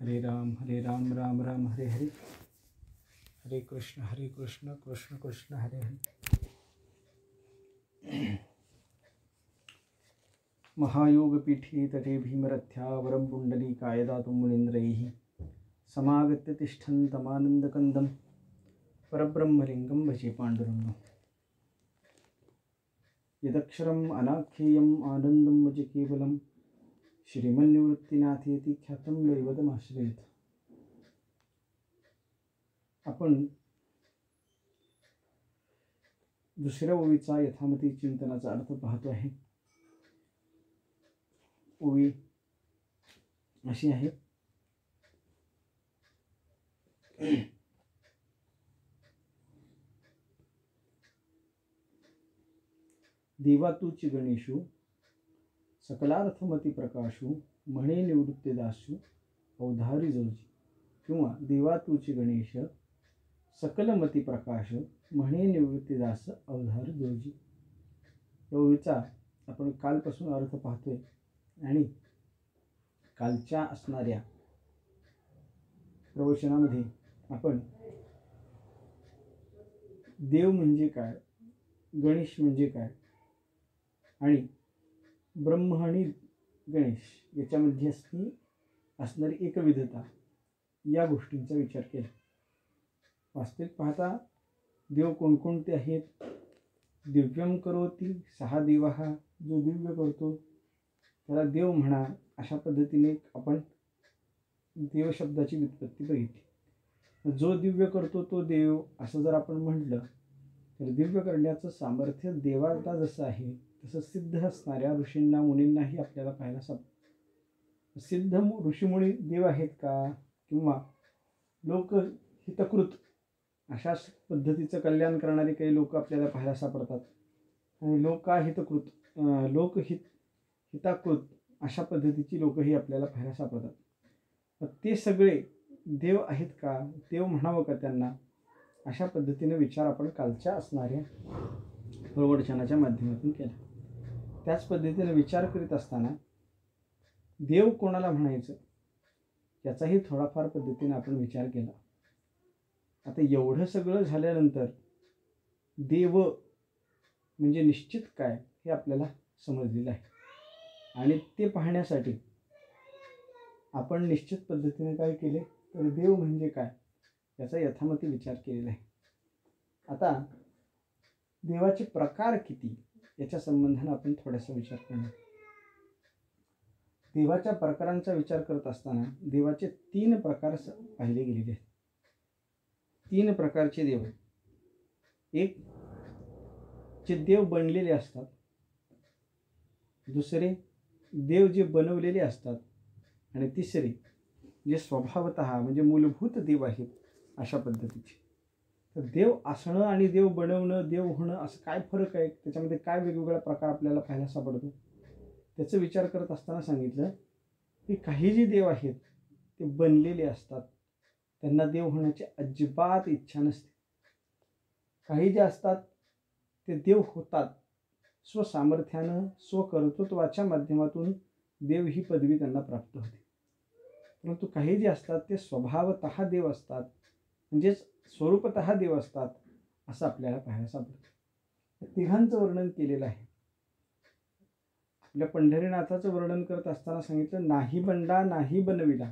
हरे राम राम राम हरे हरे, हरे कृष्ण कृष्ण कृष्ण हरे हरे। महायोगपीठे तटे भीमरथ्या वरं पुण्डलीकाय दातुं मुनीन्द्रैः समागत्य तिष्ठन्तमानन्दकन्दं परब्रह्मलिङ्गं भजे पाण्डुरङ्गम्। यदक्षरम् अनाख्येयम् आनन्दं भजे केवलं श्रीमन्निवृत्तिनाथेति ख्यातं दैवतमाश्रयेत्। आपण दुसऱ्या ओवीचा यथामती चिंतनाचा अर्थ पाहतो आहे। ओवी अशी आहे, देवा तूची गणेशू सकलार्थमती प्रकाशू म्हणे निवृत्तीदासू अवधारी जोजी। किंवा देवा तूची गणेश सकलमती प्रकाश म्हणे निवृत्तीदास अवधार जोजी। या ओवीचा आपण कालपासून अर्थ पाहतोय आणि कालच्या असणाऱ्या प्रवचनामध्ये आपण देव म्हणजे काय, गणेश म्हणजे काय आणि ब्रह्म आणि गणेश याच्यामध्ये असणारी एकविधता या गोष्टींचा विचार केला। वास्तविक पाहता देव कोणकोणते आहेत? दिव्यम करोती, 6 देवाः, जो दिव्य करतो त्याला देव म्हणा, अशा पद्धतीने आपण देव शब्दाची व्युत्पत्ती बघितली। जो दिव्य करतो तो देव असं जर आपण म्हटलं तर दिव्य करण्याचं सामर्थ्य देवाला जसं आहे तसं सिद्ध असणाऱ्या ऋषींना मुनींनाही आपल्याला पाहायला सापडतं। सिद्ध ऋषीमुनी देव आहेत का, किंवा लोकहितकृत अशा पद्धतीचं कल्याण करणारे काही लोक आपल्याला पाहायला सापडतात आणि हिताकृत अशा पद्धतीची लोकही आपल्याला पाहायला सापडतात। ते सगळे देव आहेत का, देव म्हणावं का त्यांना, अशा पद्धतीने विचार आपण कालच्या असणाऱ्या प्रवचनाच्या माध्यमातून केला। त्याच पद्धतीने विचार करीत असताना देव कोणाला म्हणायचं याचाही थोडाफार पद्धतीने आपण विचार केला। आता एवढं सगळं झाल्यानंतर देव म्हणजे निश्चित काय हे आपल्याला समजलेलं आहे आणि ते पाहण्यासाठी आपण निश्चित पद्धतीने काय केले तर देव म्हणजे काय याचा यथामती विचार केलेला आहे। आता देवाचे प्रकार किती याच्या संबंधाने आपण थोडासा विचार करणार। देवाच्या प्रकारांचा विचार करत असताना देवाचे 3 प्रकार पाहिले गेलेले आहेत। 3 प्रकारचे देव आहेत। एक जे देव बनलेले असतात, दुसरे देव जे बनवलेले असतात आणि तिसरे जे स्वभावतः म्हणजे मूलभूत देव आहेत अशा पद्धतीचे। तर देव असणं आणि देव बनवणं, देव होणं असं काय फरक आहे, त्याच्यामध्ये काय वेगवेगळा प्रकार आपल्याला पाहायला सापडतो त्याचा विचार करत असताना सांगितलं की काही जे देव आहेत ते बनलेले असतात, त्यांना देव होण्याची अजिबात इच्छा नसते। काही जे असतात ते देव होतात स्वसामर्थ्यानं, स्वकर्तृत्वाच्या माध्यमातून देव ही पदवी त्यांना प्राप्त होते। परंतु काही जे असतात ते स्वभावतः देव असतात, म्हणजेच स्वरूपतः देव असतात असं आपल्याला पाहायला सापडतं। तिघांचं वर्णन केलेलं आहे। आपल्या पंढरीनाथाचं वर्णन करत असताना सांगितलं, नाही बनला नाही बनविला,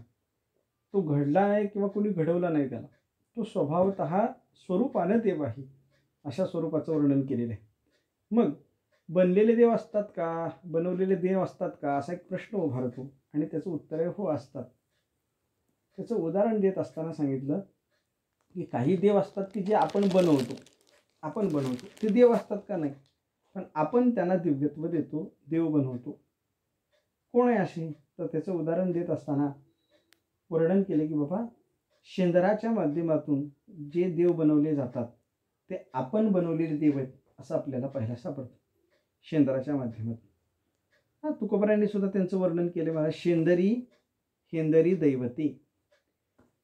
तो घडला नाही किंवा कोणी घडवला नाही त्याला, तो स्वभावतः स्वरूपानं देव आहे अशा स्वरूपाचं वर्णन केलेलं आहे। मग बनलेले देव असतात का, बनवलेले देव असतात का असा एक प्रश्न उभारतो आणि त्याचं उत्तर आहे हो असतात। त्याचं उदाहरण देत असताना सांगितलं की काही देव असतात की जे आपण बनवतो ते देव असतात का, नाही, पण आपण त्यांना दिव्यत्व देतो, देव बनवतो। कोण आहे असे, तर त्याचं उदाहरण देत असताना वर्णन केले की बाबा शेंदराच्या माध्यमातून जे देव बनवले जातात ते आपण बनवलेले देव आहेत असं आपल्याला पाहायला सापडतं शेंदराच्या माध्यमातून। तुकोबारायांनी सुद्धा त्यांचं वर्णन केले मला, हेंदरी दैवते,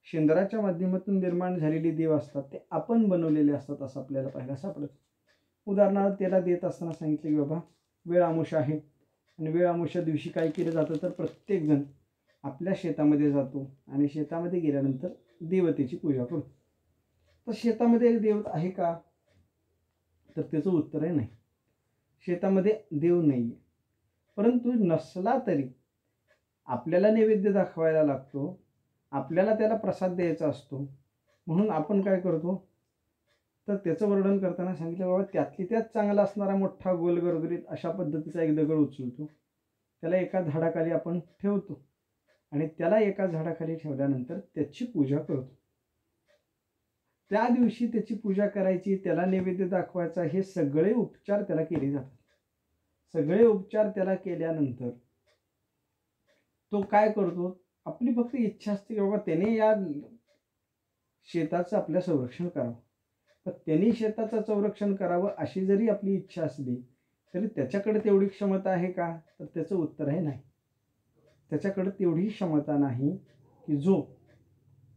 शेंदराच्या माध्यमातून निर्माण झालेले देव असतात ते आपण बनवलेले असतात असं आपल्याला पाहायला सापडतं। उदाहरणार्थ त्याला देत असताना सांगितले की बाबा वेळ आमुषा आहे आणि वेळ आमुषा दिवशी काय केलं जातं तर प्रत्येकजण आपल्या शेतामध्ये जातो आणि शेतामध्ये गेल्यानंतर देवतेची पूजा करतो. तर शेतामध्ये एक देवत आहे का? तर त्याचं उत्तर आहे नाही. शेतामध्ये देव नाही आहे. परंतु नसला तरी आपल्याला नैवेद्य दाखवायला लागतो, आपल्याला त्याला प्रसाद द्यायचा असतो. म्हणून आपण काय करतो, तर त्याचं वर्णन करताना सांगितलं बाबा त्यातली त्यात चांगला असणारा मोठा गोल गरगरीत अशा पद्धतीचा एक दगड उचलतो, त्याला एका झाडाखाली आपण ठेवतो आणि त्याला एका झाडाखाली ठेवल्यानंतर त्याची पूजा करतो. त्या दिवशी त्याची पूजा करायची, त्याला नैवेद्य दाखवायचा, हे सगळे उपचार त्याला केले जातात. सगळे उपचार त्याला केल्यानंतर तो काय करतो, आपली फक्त इच्छा असते की बाबा त्याने या शेताचं आपलं संरक्षण करावं. पण त्यांनी शेताचं संरक्षण करावं अशी जरी आपली इच्छा असली तरी त्याच्याकडे तेवढी क्षमता आहे का? तर त्याचं उत्तर आहे नाही. त्याच्याकडे तेवढी क्षमता नाही की जो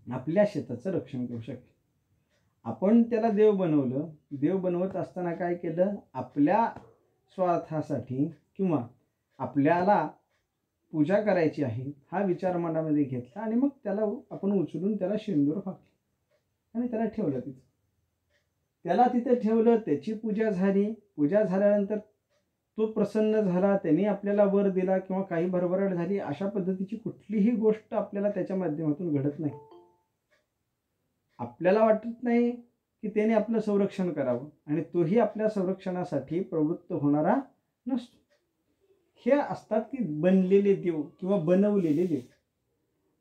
आपल्या शेताचं रक्षण करू शकेल. आपण त्याला देव बनवलं. देव बनवत असताना काय केलं, आपल्या स्वार्थासाठी किंवा आपल्याला पूजा करायची आहे हा विचार मनामध्ये घेतला आणि मग त्याला आपण उचलून त्याला शेंदूर फाकले आणि त्याला ठेवलं तिथं. त्याला तिथे ठेवलं, त्याची पूजा झाली. पूजा झाल्यानंतर तो प्रसन्न झाला, त्याने आपल्याला वर दिला किंवा काही भरभराट झाली, अशा पद्धतीची कुठलीही गोष्ट आपल्याला त्याच्या माध्यमातून घडत नाही. आपल्याला वाटत नाही की त्याने आपलं संरक्षण करावं आणि तोही आपल्या संरक्षणासाठी प्रवृत्त होणारा नसतो. हे असतात की बनलेले देव किंवा बनवलेले देव.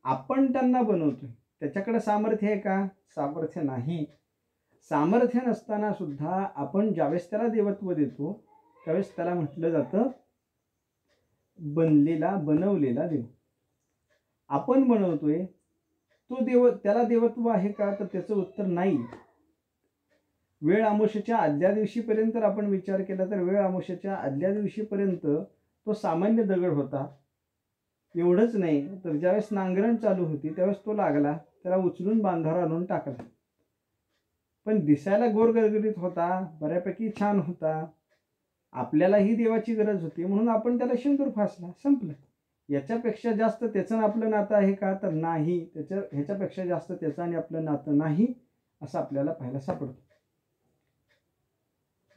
आपण त्यांना बनवतोय. त्याच्याकडे सामर्थ्य आहे का? सामर्थ्य नाही. सामर्थ्य नसताना सुद्धा आपण ज्यावेळेस त्याला देवत्व देतो त्यावेळेस त्याला म्हटलं जातं बनलेला बनवलेला देव. आपण बनवतोय तो देव, त्याला देवत्व आहे का? तर त्याचं उत्तर नाही. वेळ अमावस्येच्या आदल्या दिवशीपर्यंत आपण विचार केला तर वेळ अमावस्येच्या आदल्या दिवशीपर्यंत तो सामान्य दगड होता. एवढंच नाही तर ज्यावेळेस नांगरण चालू होती त्यावेळेस तो लागला, त्याला उचलून बांधावर आणून टाकला. पण दिसायला गोरगरगरीत होता, बऱ्यापैकी छान होता. आपल्यालाही देवाची गरज होती म्हणून आपण त्याला शेंदूर फासला, संपलं. याच्यापेक्षा जास्त त्याचं आपलं नातं आहे का? तर नाही. ह्याच्यापेक्षा जास्त त्याचं आणि आपलं नातं नाही असं आपल्याला पाहायला सापडतं.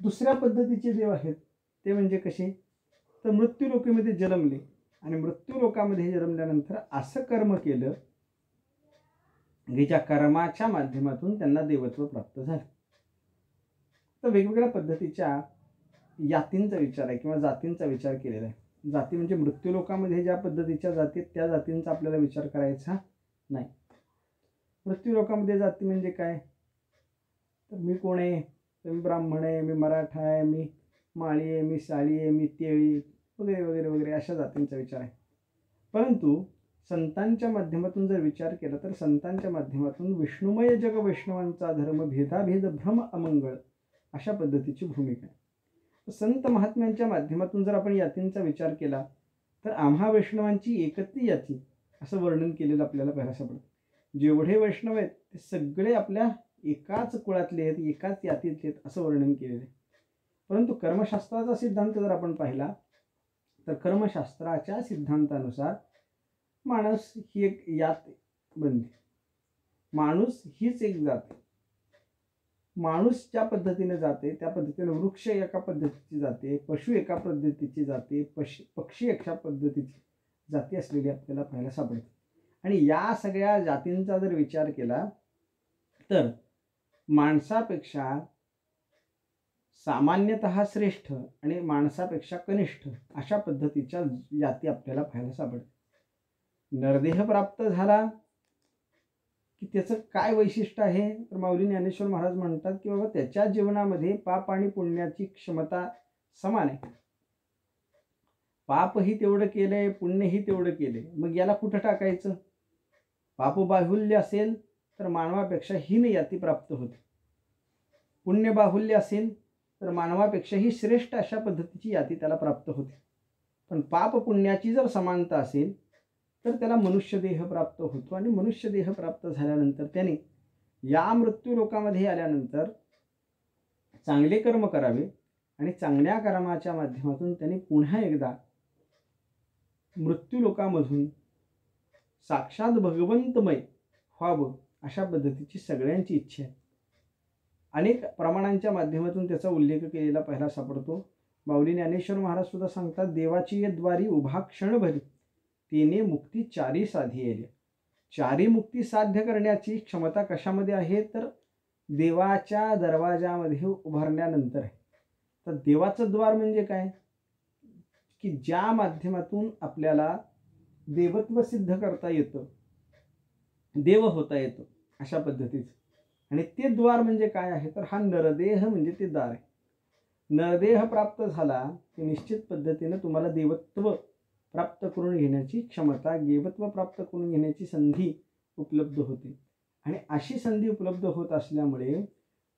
दुसऱ्या पद्धतीचे देव आहेत ते म्हणजे कसे, तर मृत्यूलोकामध्ये जन्मले आणि मृत्यूलोकामध्ये जन्मल्यानंतर असं कर्म केलं की ज्या कर्माच्या माध्यमातून त्यांना देवत्व प्राप्त झालं. तर वेगवेगळ्या पद्धतीच्या जातींचा विचार आहे किंवा जातींचा विचार केलेला आहे. जाती म्हणजे मृत्यूलोकामध्ये ज्या पद्धतीच्या जाती त्या जातींचा आपल्याला विचार करायचा नाही. मृत्यूलोकामध्ये जाती म्हणजे काय, तर मी कोण आहे, तर मी ब्राह्मण आहे, मी मराठा आहे, मी माळी आहे, मी साळी आहे, मी तेळी वगैरे वगैरे वगैरे अशा जातींचा विचार आहे. परंतु संतांच्या माध्यमातून जर विचार केला तर संतांच्या माध्यमातून विष्णुमय जग वैष्णवांचा धर्म भेदाभेद भ्रम अमंगळ अशा पद्धतीची भूमिका आहे. संत महात्म्यांच्या माध्यमातून जर आपण यातींचा विचार केला तर आम्हा वैष्णवांची एकती याती असं वर्णन केलेलं आपल्याला पाहायला सापडतं. जेवढे वैष्णव आहेत ते सगळे आपल्या एकाच कुळातले आहेत, एकाच यातीतले आहेत असं वर्णन केलेलं आहे. परंतु कर्मशास्त्राचा सिद्धांत जर आपण पाहिला तर कर्मशास्त्राच्या सिद्धांतानुसार माणूस ही एक यात बनली. माणूस हीच एक जात. माणूस ज्या पद्धतीने जाते त्या पद्धतीने वृक्ष एका पद्धतीची जाते, पशु एका पद्धतीची जाते, पक्षी एका पद्धतीची जाती असलेली आपल्याला पाहायला सापडते. आणि या सगळ्या जातींचा जर विचार केला तर माणसापेक्षा सामान्यतः श्रेष्ठ आणि माणसापेक्षा कनिष्ठ अशा पद्धतीच्या जाती आपल्याला पाहायला सापडते. नरदेह प्राप्त झाला की त्याचं काय वैशिष्ट्य आहे, तर माऊली ज्ञानेश्वर महाराज म्हणतात की बाबा त्याच्या जीवनामध्ये पाप आणि पुण्याची क्षमता समान आहे. पापही तेवढं केलंय, पुण्यही तेवढं केलंय, मग याला कुठं टाकायचं? पापबाहुल्य असेल तर मानवापेक्षा हीन याती प्राप्त होते, पुण्यबाहुल्य असेल तर मानवापेक्षाही श्रेष्ठ अशा पद्धतीची याती त्याला प्राप्त होते. पण पाप पुण्याची जर समानता असेल तर त्याला मनुष्य देह प्राप्त होतो आणि मनुष्य देह प्राप्त झाल्यानंतर त्याने या मृत्यू लोकामध्ये आल्यानंतर चांगले कर्म करावे आणि चांगल्या कर्माच्या माध्यमातून त्यांनी पुन्हा एकदा मृत्यू लोकामधून साक्षात भगवंतमय व्हावं अशा पद्धतीची सगळ्यांची इच्छा आहे. अनेक प्रमाणांच्या माध्यमातून त्याचा उल्लेख केलेला पाहायला सापडतो. माऊली ज्ञानेश्वर महाराज सुद्धा सांगतात, देवाची ये द्वारी उभा क्षण भरी तिने मुक्ती चारी साधी येईल. चारी मुक्ती साध्य करण्याची क्षमता कशामध्ये आहे तर देवाच्या दरवाजामध्ये उभारण्यानंतर आहे. तर देवाचं द्वार म्हणजे काय की ज्या माध्यमातून आपल्याला देवत्व सिद्ध करता येतं, देव होता येतं अशा पद्धतीचं. आणि ते द्वार म्हणजे काय आहे तर हा नरदेह म्हणजे ते द्वार आहे. नरदेह प्राप्त झाला की निश्चित पद्धतीनं तुम्हाला देवत्व प्राप्त करून घेण्याची क्षमता, देवत्व प्राप्त करून घेण्याची संधी उपलब्ध होते. आणि अशी संधी उपलब्ध होत असल्यामुळे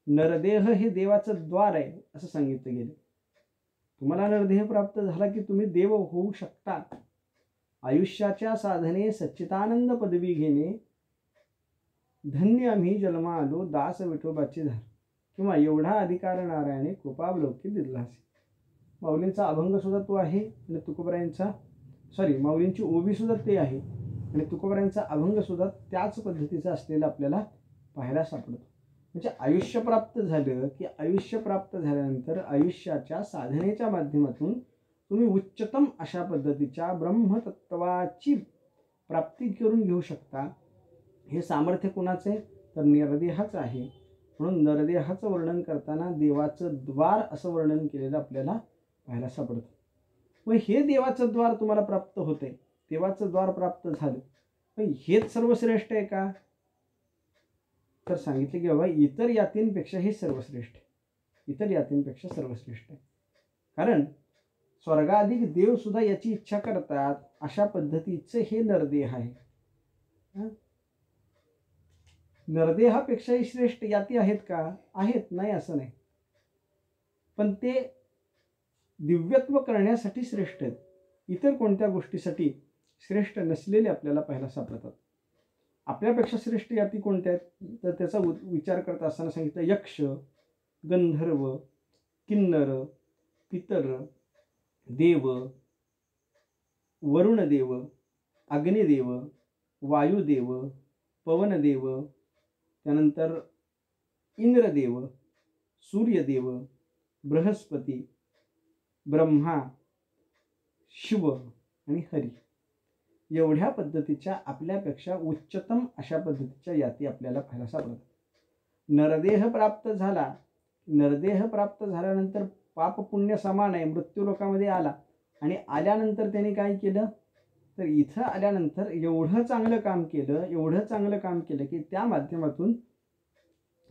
नरदेह हे देवाचं द्वार आहे असं सांगितलं गेलं. तुम्हाला नरदेह प्राप्त झाला की तुम्ही देव होऊ शकता. आयुष्याच्या साधने सच्चिदानंद पदवी घेणे, धन्य आम्ही जन्मा आलो दास विठोबाची धार, किंवा एवढा अधिकार नारायणे कृपावलोकी दिलासे. माऊलींचा अभंग सुद्धा तो आहे आणि तुकोबरायांचा माऊलींची ओवी सुद्धा ते आहे आणि तुकोबरायांचा अभंग सुद्धा त्याच पद्धतीचा असलेला आपल्याला पाहायला सापडतो. म्हणजे आयुष्य प्राप्त झालं की आयुष्य प्राप्त झाल्यानंतर आयुष्याच्या साधनेच्या माध्यमातून तुम्ही उच्चतम अशा पद्धतीच्या ब्रह्मतत्वाची प्राप्ती करून घेऊ शकता. हे सामर्थ्य कोणाचं आहे तर नरदेहाचं आहे. म्हणून नरदेहाचं वर्णन करताना देवाचं द्वार असं वर्णन केलेलं आपल्याला पाहायला सापडतं. मग हे देवाचं द्वार तुम्हाला प्राप्त होते, देवाचं द्वार प्राप्त झालं, पण हेच सर्वश्रेष्ठ आहे का तर सांगितले की बाबा इतर यातींपेक्षा हे सर्वश्रेष्ठ आहे. इतर यातींपेक्षा सर्वश्रेष्ठ आहे. कारण स्वर्गाधिक देव सुद्धा याची इच्छा करतात अशा पद्धतीचं हे नरदेह आहे. नरदेहापेक्षाही श्रेष्ठ याती आहेत का? आहेत, नाही असं नाही, पण ते दिव्यत्व करण्यासाठी श्रेष्ठ आहेत. इतर कोणत्या गोष्टीसाठी श्रेष्ठ नसलेले आपल्याला पाहायला सापडतात. आपल्यापेक्षा श्रेष्ठ याती कोणत्या आहेत तर त्याचा विचार करत असताना सांगितलं यक्ष, गंधर्व, किन्नर, पितर, देव, वरुणदेव, अग्निदेव, वायुदेव, पवनदेव, त्यानंतर इंद्रदेव, सूर्यदेव, बृहस्पती, ब्रह्मा, शिव आणि हरी, एवढ्या पद्धतीच्या आपल्यापेक्षा उच्चतम अशा पद्धतीच्या याती आपल्याला पाहायला सापडतात. नरदेह प्राप्त झाला, नरदेह प्राप्त झाल्यानंतर पाप पुण्य समान आहे. मृत्यू लोकामध्ये आला आणि आल्यानंतर त्याने काय केलं तर इथं आल्यानंतर एवढं चांगलं काम केलं की त्या माध्यमातून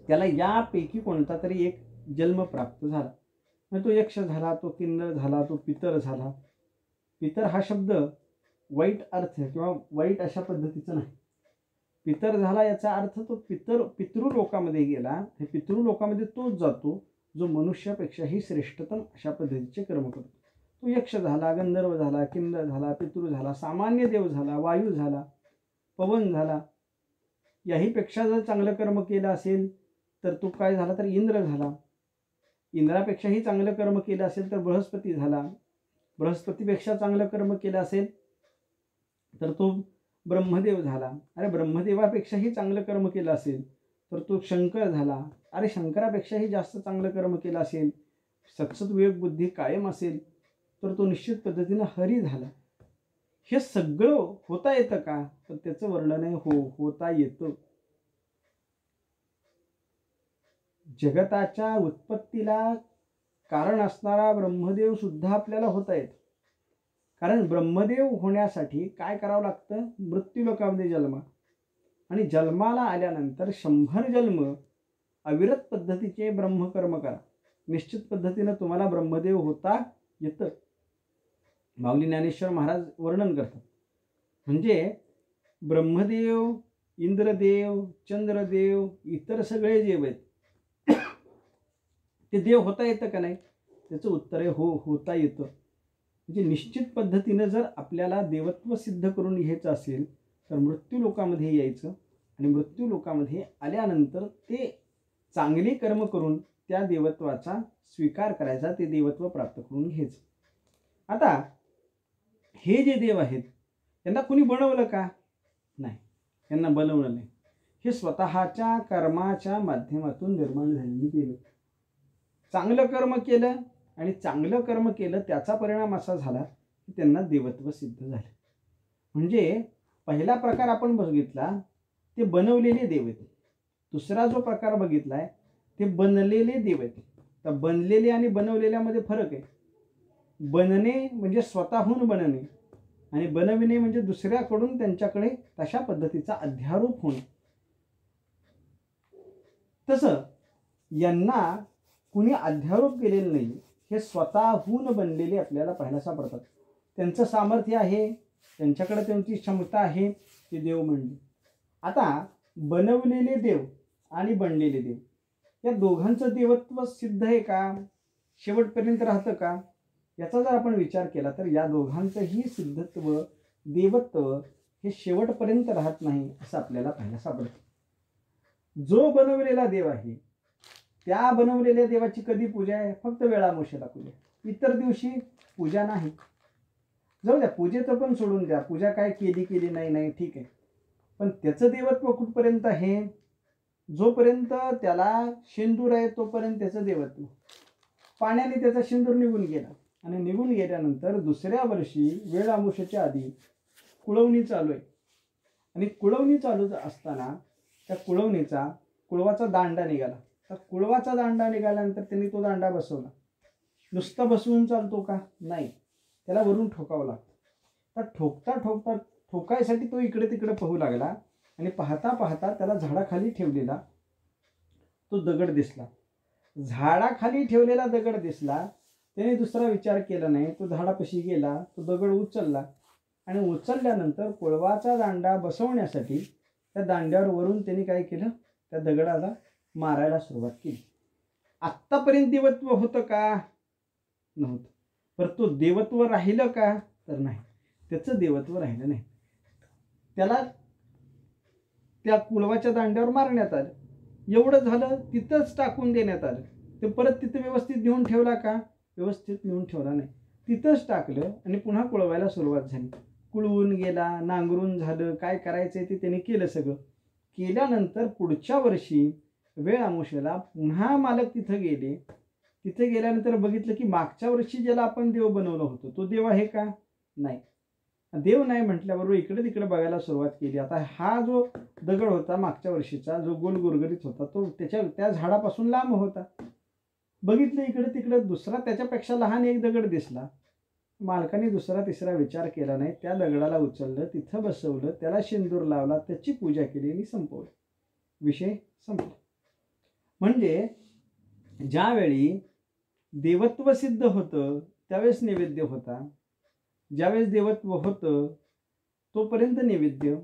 त्याला यापैकी कोणता तरी एक जन्म प्राप्त झाला. मग तो यक्ष झाला, तो किन्नर झाला, तो पितर झाला. पितर हा शब्द वाईट अर्थ किंवा वाईट अशा पद्धतीचा नाही. पितर झाला याचा अर्थ तो पितृलोकामध्ये गेला. हे पितृलोकामध्ये तोच जातो जो मनुष्यापेक्षाही श्रेष्ठतम अशा पद्धतीचे कर्म करतो. तो यक्ष झाला, गंधर्व झाला, किन्नर झाला, पितृ झाला, सामान्य देव झाला, वायू झाला, पवन झाला. याहीपेक्षा जर चांगलं कर्म केलं असेल तर तो काय झाला तर इंद्र झाला. इंद्रापेक्षाही चांगलं कर्म केलं असेल तर बृहस्पती झाला. बृहस्पतीपेक्षा चांगलं कर्म केलं असेल तर तो ब्रह्मदेव झाला. अरे ब्रह्मदेवापेक्षाही चांगलं कर्म केलं असेल तर तो शंकर झाला. अरे शंकरापेक्षाही जास्त चांगलं कर्म केलं असेल, सत्सद विवेक बुद्धी कायम असेल तर तो निश्चित पद्धतीनं हरी झाला. हे सगळं होता येतं का तर त्याचं वर्णन आहे होता येतं. जगताच्या उत्पत्तीला कारण असणारा ब्रह्मदेव सुद्धा आपल्याला होता येतो. कारण ब्रह्मदेव होण्यासाठी काय करावं लागतं, मृत्यूलोकामध्ये जन्म, आणि जन्माला आल्यानंतर 100 जन्म अविरत पद्धतीचे ब्रह्मकर्म करा. निश्चित पद्धतीनं तुम्हाला ब्रह्मदेव होता येतं. माऊली ज्ञानेश्वर महाराज वर्णन करतात. म्हणजे ब्रह्मदेव, इंद्रदेव, चंद्रदेव, इतर सगळे देव आहेत ते देव होता येतं का नाही त्याचं उत्तर आहे होता येतं. म्हणजे निश्चित पद्धतीनं जर आपल्याला देवत्व सिद्ध करून घ्यायचं असेल तर मृत्यू लोकामध्ये यायचं आणि मृत्यू लोकामध्ये आल्यानंतर ते चांगले कर्म करून त्या देवत्वाचा स्वीकार करायचा, ते देवत्व प्राप्त करून घ्यायचं. आता हे जे देव आहेत त्यांना कुणी बनवलं का नाही, यांना बनवलं नाही. हे स्वतःच्या कर्माच्या माध्यमातून निर्माण झालेली देव. चांगलं कर्म केलं आणि चांगलं कर्म केलं त्याचा परिणाम असा झाला की त्यांना देवत्व सिद्ध झालं. म्हणजे पहिला प्रकार आपण बघितला ते बनवलेले देव आहेत. दुसरा जो प्रकार बघितलाय ते बनलेले देव आहेत. तर बनलेले आणि बनवलेल्यामध्ये फरक आहे. बनणे म्हणजे स्वतःहून बनणे आणि बनविणे म्हणजे दुसऱ्याकडून त्यांच्याकडे तशा पद्धतीचा अध्यारोप होणे. तसं यांना कुणी अध्यारोप केलेलं नाही, हे स्वतःहून बनलेले आपल्याला पाहायला सापडतात. त्यांचं सामर्थ्य आहे, त्यांच्याकडे त्यांची क्षमता आहे, ते देव म्हणले. आता बनवलेले देव आणि बनलेले देव या दोघांचं देवत्व सिद्ध आहे का, शेवटपर्यंत राहतं का, याचा जर आपण विचार केला तर या दोघांचंही सिद्धत्व देवत्व हे शेवटपर्यंत राहत नाही असं आपल्याला पाहायला सापडतं. जो बनवलेला देव आहे त्या बनवलेल्या देवाची कधी पूजा आहे, फक्त वेळामोशेला पूजा. इतर दिवशी पूजा नाही. जाऊ द्या, पूजेचं पण सोडून द्या, पूजा काय केली नाही ठीक आहे, पण त्याचं देवत्व कुठपर्यंत आहे, जोपर्यंत त्याला शेंदूर आहे तोपर्यंत त्याचं देवत्व. पाण्याने त्याचा शेंदूर निघून गेला आणि निघून गेल्यानंतर दुसऱ्या वर्षी वेळ अमावस्येच्या आधी कुळवणी चालू आहे आणि कुळवणी चालू असताना त्या कुळवाचा दांडा निघाला. तर कुळवाचा दांडा निघाल्यानंतर त्यांनी तो दांडा बसवला. नुसता बसवून चालतो का, नाही, त्याला वरून ठोकावं लागतं. तर ठोकायसाठी तो इकडे तिकडे पाहू लागला आणि पाहता पाहता त्याला झाडाखाली ठेवलेला तो दगड दिसला. झाडाखाली ठेवलेला दगड दिसला, त्याने दुसरा विचार केला नाही. तो झाडापाशी गेला, तो दगड उचलला आणि उचलल्यानंतर कुळवाचा दांडा बसवण्यासाठी त्या दांड्यावर वरून त्यांनी काय केलं, त्या दगडाला मारायला सुरुवात केली. आत्तापर्यंत देवत्व होतं का, नव्हतं. पर तो देवत्व राहिलं का, तर नाही, त्याचं देवत्व राहिलं नाही. त्याला त्या कुळवाच्या दांड्यावर मारण्यात आलं, एवढं झालं, तिथंच टाकून देण्यात आलं. ते परत तिथं व्यवस्थित नेऊन ठेवला का, व्यवस्थित नेऊन ठेवला नाही, तिथंच टाकलं आणि पुन्हा कुळवायला सुरुवात झाली. कुळवून गेला, नांगरून झालं, काय करायचंय ते त्याने केलं. सगळं केल्यानंतर पुढच्या वर्षी वेळ अमावस्येला पुन्हा मालक तिथं गेले. तिथे गेल्यानंतर बघितलं की मागच्या वर्षी ज्याला आपण देव बनवलं होतं तो देव आहे का, नाही. देव नाही म्हटल्याबरोबर इकडे तिकडे बघायला सुरुवात केली. आता हा जो दगड होता मागच्या वर्षीचा, जो गोल गुरगुरीत होता, तो त्या झाडापासून लांब होता. बघितलं इकडे तिकडे, दुसरा त्याच्यापेक्षा लहान एक दगड दिसला. मालकाने दुसरा तिसरा विचार केला नाही, त्या दगडाला उचललं, तिथं बसवलं, त्याला शेंदूर लावला, त्याची पूजा केली आणि संपवलं. विषय संपला. म्हणजे ज्यावेळी देवत्व सिद्ध होतं त्यावेळेस नैवेद्य होता, ज्यावेळेस देवत्व होतं तोपर्यंत नैवेद्य.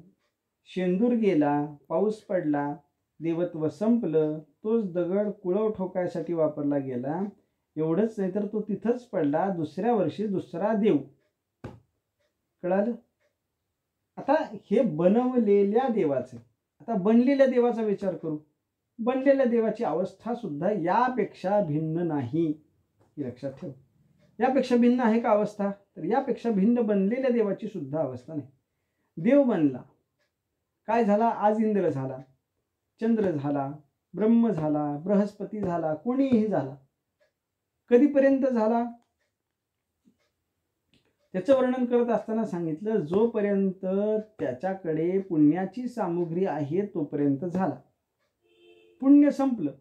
शेंदूर गेला, पाऊस पडला, देवत्व संपलं, तोच दगड कुळव ठोकायसाठी वापरला गेला. एवढंच नाही तर तो तिथंच पडला. दुसऱ्या वर्षी दुसरा देव. कळालं. आता हे बनवलेल्या देवाचे, आता बनलेल्या देवाचा विचार करू. बनलेल्या देवाची अवस्था सुद्धा यापेक्षा भिन्न नाही, हे लक्षात ठेव. यापेक्षा भिन्न आहे का अवस्था, तर यापेक्षा भिन्न बनलेल्या देवाची सुद्धा अवस्था नाही. देव बनला, काय झाला, आज इंद्र झाला, चंद्र झाला, ब्रह्म झाला, बृहस्पती झाला, कोणीही झाला. कधीपर्यंत झाला, त्याचं वर्णन करत असताना सांगितलं, जोपर्यंत त्याच्याकडे पुण्याची सामुग्री आहे तोपर्यंत झाला. पुण्य संपलं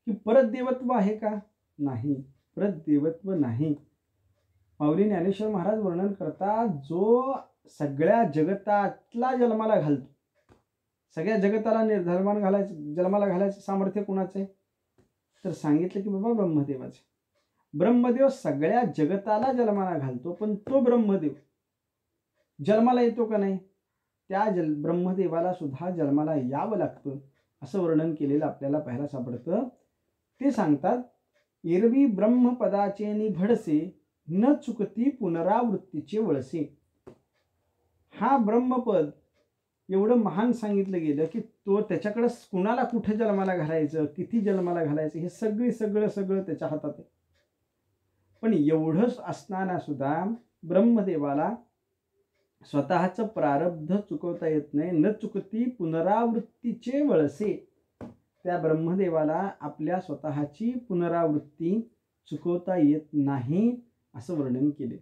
की परत देवत्व आहे का, नाही, परत देवत्व नाही. माऊली ज्ञानेश्वर महाराज वर्णन करतात, जो सगळ्या जगतातला जन्माला घालतो, सगळ्या जगताला जन्माला घालायचं सामर्थ्य कुणाचं आहे, तर सांगितलं की बाबा ब्रह्मदेवाचे. ब्रह्मदेव सगळ्या जगताला जन्माला घालतो, पण तो ब्रह्मदेव जन्माला येतो का नाही, त्या ब्रह्मदेवाला सुद्धा जन्माला यावं लागतं, असं वर्णन केलेलं आपल्याला पाहायला सापडतं. ते सांगतात, एरवी ब्रह्मपदाचे निभडसे, न चुकती पुनरावृत्तीचे वळसे. हा ब्रह्मपद एवढं महान सांगितलं गेलं की तो त्याच्याकडं कुणाला कुठे जन्माला घालायचं, किती जन्माला घालायचं, हे सगळं त्याच्या हातात आहे. पण एवढंच असताना सुद्धा ब्रह्मदेवाला स्वतःचं प्रारब्ध चुकवता येत नाही, न चुकती पुनरावृत्तीचे वळसे. त्या ब्रह्मदेवाला आपल्या स्वतःची पुनरावृत्ती चुकवता येत नाही असं वर्णन केले.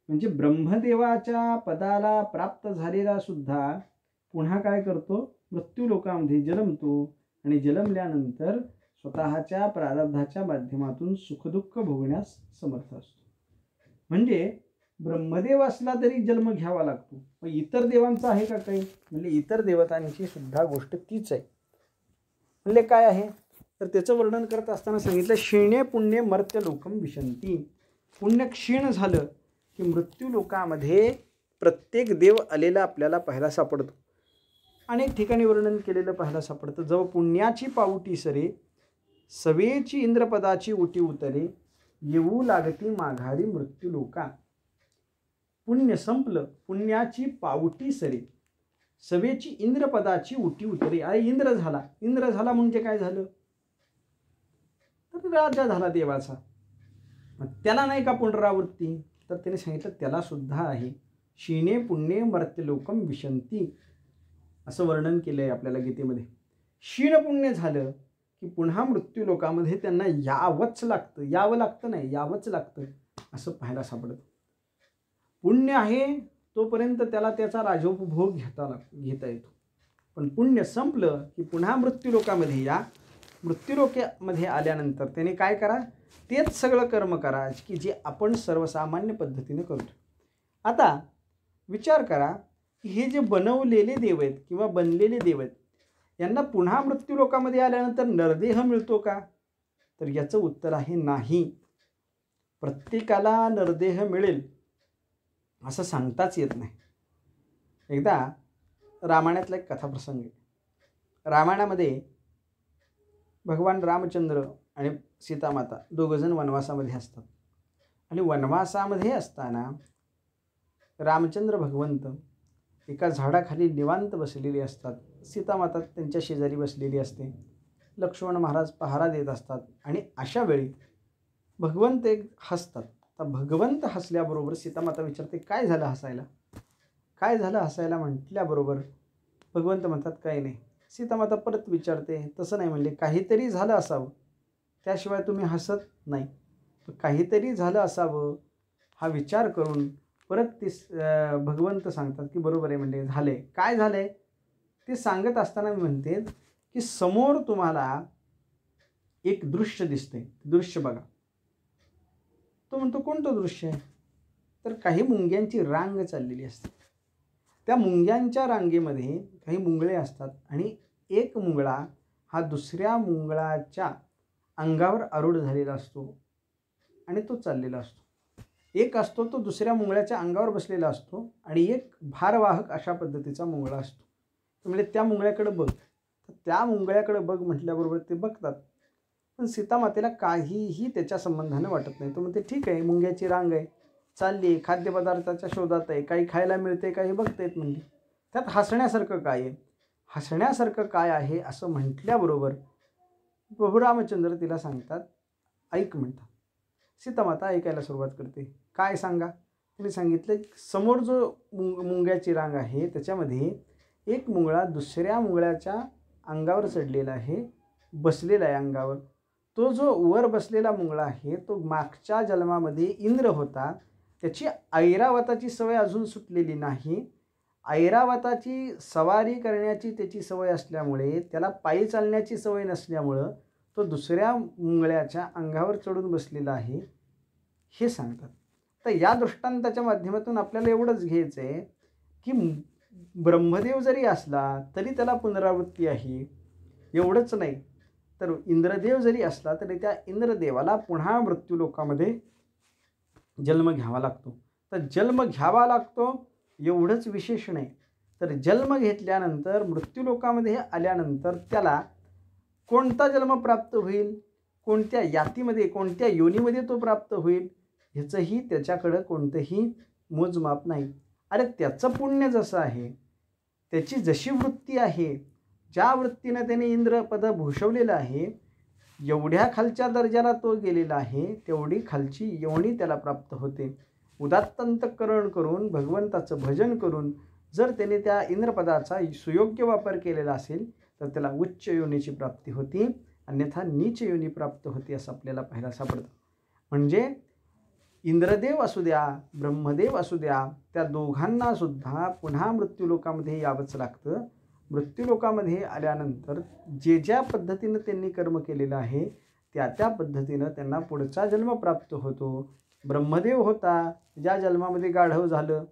म्हणजे ब्रह्मदेवाच्या पदाला प्राप्त झालेला सुद्धा पुन्हा काय करतो, मृत्यू लोकामध्ये जन्मतो आणि जन्मल्यानंतर स्वतःच्या प्रारब्धाच्या माध्यमातून सुखदुःख भोगण्यास समर्थ असतो. म्हणजे ब्रह्मदेव असला तरी जन्म घ्यावा लागतो. मग इतर देवांचा आहे का काही? म्हणजे इतर देवतांची सुद्धा गोष्ट तीच आहे. म्हणजे काय आहे तर त्याचं वर्णन करत असताना सांगितलं, क्षीणे पुण्य मर्त्य लोकम विशंती. पुण्य क्षीण झालं की मृत्यू लोकामध्ये प्रत्येक देव आलेला आपल्याला पाहायला सापडतो. अनेक ठिकाणी वर्णन केलेलं पाहायला सापडतं. जव पुण्याची पाऊटी सरे, सवेची इंद्रपदाची उटी उतरे, येऊ लागती माघारी मृत्यू लोका. पुण्य संपलं, पुण्याची पावटी सरे, सवेची इंद्रपदाची उटी उतरे. अरे इंद्र झाला, इंद्र झाला म्हणजे काय झालं तर राजा झाला देवाचा. त्याला नाही का पुनरावृत्ती? तर त्याने सांगितलं त्याला सुद्धा आहे. क्षीणे पुण्ये मर्त्य लोकम विशंती असं वर्णन केलं आहे आपल्याला गीतेमध्ये. क्षीण पुण्य झालं की पुन्हा मृत्यू लोकामध्ये त्यांना यावंच लागतं, यावं लागतं नाही यावंच लागतं असं पाहायला सापडतं. पुण्य आहे तोपर्यंत त्याला त्याचा राजोपभोग घेता येतो, पण पुण्य संपलं की पुन्हा मृत्यू लोकामध्ये या. मृत्यू लोकामध्ये आल्यानंतर त्याने काय करा, तेच सगळं कर्म करा की जे आपण सर्वसामान्य पद्धतीने करतो. आता विचार करा की हे जे बनवलेले देव आहेत किंवा बनलेले देव आहेत यांना पुन्हा मृत्यू लोकामध्ये आल्यानंतर नरदेह मिळतो का? तर याचं उत्तर आहे नाही. प्रत्येकाला नरदेह मिळेल असं सांगताच येत नाही. एकदा रामायणातला एक कथाप्रसंग आहे. रामायणामध्ये भगवान रामचंद्र आणि सीतामाता दोघंजण वनवासामध्ये असतात आणि वनवासामध्ये असताना रामचंद्र भगवंत एका झाडाखाली निवांत बसलेली असतात. सीतामाता त्यांच्या शेजारी बसलेली असते. लक्ष्मण महाराज पहारा देत असतात आणि अशा वेळी भगवंत एक हसतात. तर भगवंत हसल्याबरोबर सीतामाता विचारते काय झालं हसायला, काय झालं हसायला म्हटल्याबरोबर भगवंत म्हणतात काही नाही. सीतामाता परत विचारते तसं नाही म्हणले, काहीतरी झालं असावं त्याशिवाय तुम्ही हसत नाही. काहीतरी झालं असावं हा विचार करून परत ते भगवंत सांगतात की बरोबर आहे म्हणजे झाले. काय झालंय ते सांगत असताना मी म्हणते की समोर तुम्हाला एक दृश्य दिसते, दृश्य बघा. तो म्हणतो कोणतं दृश्य आहे? तर काही मुंग्यांची रांग चाललेली असते. त्या मुंग्यांच्या रांगेमध्ये काही मुंगळे असतात आणि एक मुंगळा हा दुसऱ्या मुंगळाच्या अंगावर आरूढ झालेला असतो आणि तो चाललेला असतो. एक असतो तो दुसऱ्या मुंगळ्याच्या अंगावर बसलेला असतो आणि एक भारवाहक अशा पद्धतीचा मुंगळा असतो. म्हणजे त्या मुंगळ्याकडे बघ, तर त्या मुंगळ्याकडे बघ म्हटल्याबरोबर ते बघतात, पण सीतामातेला काहीही त्याच्या संबंधाने वाटत नाही. तो म्हणते ठीक आहे, मुंग्याची रांग आहे, चालली खाद्यपदार्थाच्या शोधात आहे, काही खायला मिळते काही बघतायत म्हणजे त्यात हसण्यासारखं काय आहे, हसण्यासारखं काय आहे असं म्हटल्याबरोबर प्रभू रामचंद्र तिला सांगतात ऐक म्हणतात. सीतामाता ऐकायला सुरुवात करते. काय सांगा? तिने सांगितलं समोर जो मुंग्याची रांग आहे त्याच्यामध्ये एक मुंगळा दुसऱ्या मुंगळ्याच्या अंगावर चढलेला आहे, बसलेला आहे अंगावर. तो जो वर बसलेला मुंगळा आहे तो मागच्या जन्मामध्ये इंद्र होता. त्याची ऐरावताची सवय अजून सुटलेली नाही. ऐरावताची सवारी करण्याची त्याची सवय असल्यामुळे, त्याला पायी चालण्याची सवय नसल्यामुळं तो दुसऱ्या मुंगळ्याच्या अंगावर चढून बसलेला आहे हे सांगतात. तर या दृष्टांताच्या माध्यमातून आपल्याला एवढंच घ्यायचं आहे की ब्रह्मदेव जरी असला तरी त्याला पुनरावृत्ती आहे. एवढंच नाही तर इंद्रदेव जरी असला तरी त्या इंद्रदेवाला पुन्हा मृत्यू लोकामध्ये जन्म घ्यावा लागतो. तर जन्म घ्यावा लागतो एवढंच विशेष नाही, तर जन्म घेतल्यानंतर मृत्यू लोकामध्ये आल्यानंतर त्याला कोणता जन्म प्राप्त होईल, कोणत्या यातीमध्ये कोणत्या योनीमध्ये तो प्राप्त होईल ह्याचंही त्याच्याकडं कोणतंही मोजमाप नाही. अरे त्याचं पुण्य जसं आहे, त्याची जशी वृत्ती आहे, ज्या वृत्तीनं त्याने इंद्रपद भूषवलेलं आहे, एवढ्या खालच्या दर्जाला तो गेलेला आहे तेवढी खालची योनी त्याला प्राप्त होते. उदात्त अंतःकरण करून भगवंताचं भजन करून जर त्याने त्या इंद्रपदाचा सुयोग्य वापर केलेला असेल तर त्याला उच्च योनीची प्राप्ती होती, अन्यथा नीच योनी प्राप्त होती असं आपल्याला पाहायला सापडतं. म्हणजे इंद्रदेव असू द्या, ब्रह्मदेव असू द्या, त्या दोघांना सुद्धा पुन्हा मृत्यूलोकामध्ये यावंच लागतं. मृत्यूलोकामध्ये आल्यानंतर जे ज्या पद्धतीनं त्यांनी कर्म केलेलं आहे त्या त्या पद्धतीनं त्यांना पुढचा जन्म प्राप्त होतो. ब्रह्मदेव होता, ज्या जन्मामध्ये गाढव झालं.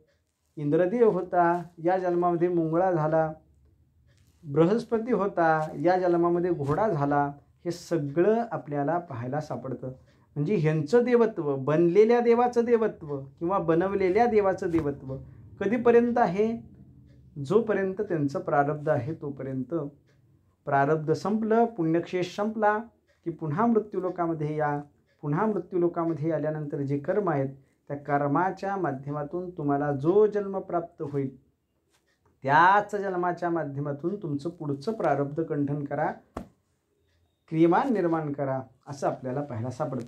इंद्रदेव होता, या जन्मामध्ये मुंगळा झाला. बृहस्पती होता, या जन्मामध्ये घोडा झाला. हे सगळं आपल्याला पाहायला सापडतं. म्हणजे ह्यांचं देवत्व, बनलेल्या देवाचं देवत्व किंवा बनवलेल्या देवाचं देवत्व कधीपर्यंत आहे? जोपर्यंत त्यांचं प्रारब्ध आहे तोपर्यंत. प्रारब्ध संपलं, पुण्यक्षेश संपला की पुन्हा मृत्यूलोकामध्ये या. पुन्हा मृत्यूलोकामध्ये आल्यानंतर जे कर्म आहेत त्या कर्माच्या माध्यमातून तुम्हाला जो जन्म प्राप्त होईल त्याच जन्माच्या माध्यमातून तुमचं पुढचं प्रारब्ध कंठन करा, क्रियमान निर्माण करा असं आपल्याला पाहायला सापडतं.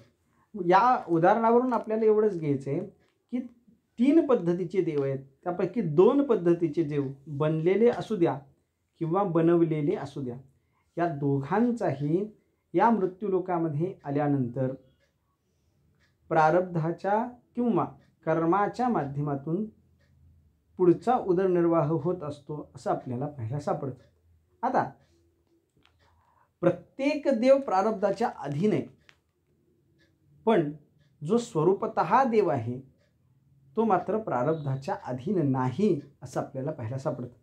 या उदाहरणावरून आपल्याला एवढंच घ्यायचं आहे की 3 पद्धतीचे देव आहेत. त्यापैकी 2 पद्धतीचे देव बनलेले असू द्या किंवा बनवलेले असू द्या, या दोघांचाही या मृत्यूलोकामध्ये आल्यानंतर प्रारब्धाच्या किंवा कर्माच्या माध्यमातून पुढचा उदरनिर्वाह होत असतो असं आपल्याला पाहायला सापडतं. आता प्रत्येक देव प्रारब्धाच्या अधीन आहे, पण जो स्वरूपतः देव आहे तो मात्र प्रारब्धाच्या अधीन नाही असं आपल्याला पाहायला सापडतं.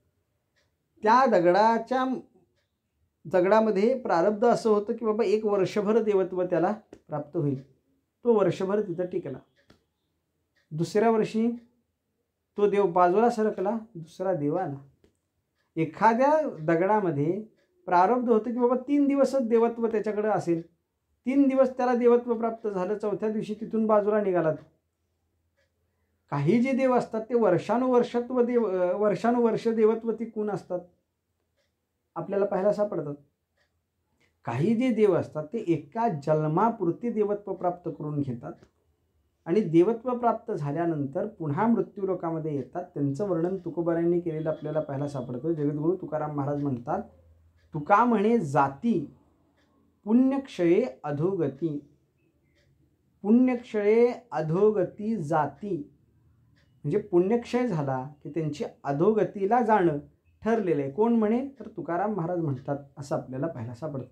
त्या दगडामध्ये प्रारब्ध असं होतं की बाबा 1 वर्षभर देवत्व त्याला प्राप्त होईल. तो वर्षभर तिथं टिकला. दुसऱ्या वर्षी तो देव बाजूला सरकला, दुसरा देव आला. एखाद्या दगडामध्ये प्रारब्ध होतं की बाबा 3 दिवसच देवत्व त्याच्याकडे असेल. 3 दिवस त्याला देवत्व प्राप्त झालं, चौथ्या दिवशी तिथून बाजूला निघाला. काही जे देव असतात ते वर्षानुवर्ष देवत्व टिकून असतात आपल्याला पाहायला सापडतात. काही जे देव असतात ते एका जन्मापुरती देवत्व प्राप्त करून घेतात आणि देवत्व प्राप्त झाल्यानंतर पुन्हा मृत्यूलोकामध्ये येतात. त्यांचं वर्णन तुकोबारायांनी केलेलं आपल्याला पाहायला सापडतं. जगद्गुरू तुकाराम महाराज म्हणतात, तुका म्हणे जाती पुण्यक्षये अधोगती. पुण्यक्षये अधोगती जाती म्हणजे पुण्यक्षय झाला की त्यांची अधोगतीला जाणं ठरलेलं आहे. कोण म्हणे? तर तुकाराम महाराज म्हणतात असं आपल्याला पाहायला सापडतं.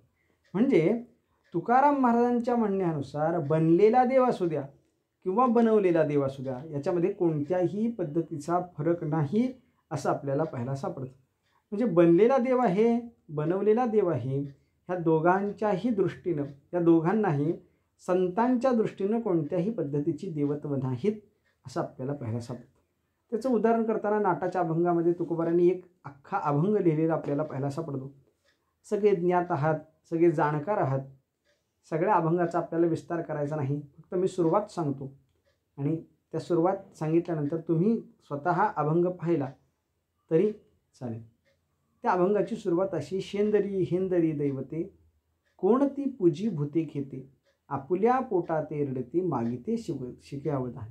म्हणजे तुकाराम महाराजांच्या म्हणण्यानुसार बनलेला देव असू द्या किंवा बनवलेला देव असू द्या, याच्यामध्ये कोणत्याही पद्धतीचा फरक नाही असं आपल्याला पाहायला सापडतं. म्हणजे बनलेला देव आहे, बनवलेला देव आहे, ह्या दोघांच्याही दृष्टीनं, या दोघांनाही संतांच्या दृष्टीनं कोणत्याही पद्धतीची देवत्व नाहीत असं आपल्याला पाहायला सापडतं. त्याचं उदाहरण करताना नाटाच्या अभंगामध्ये तुकोबारांनी एक अख्खा अभंग लिहिलेला आपल्याला पाहायला सापडतो. सगळे ज्ञात आहात, सगळे जाणकार आहात. सगळ्या अभंगाचा आपल्याला विस्तार करायचा नाही, फक्त मी सुरुवात सांगतो आणि त्या सुरुवात सांगितल्यानंतर तुम्ही स्वतः अभंग पाहिला तरी चालेल. त्या अभंगाची सुरुवात अशी: शेंदरी हेंदरी दैवते, कोणती पूजी भूते घेते, आपुल्या पोटा ते रडते, मागिते शिक्यावधान,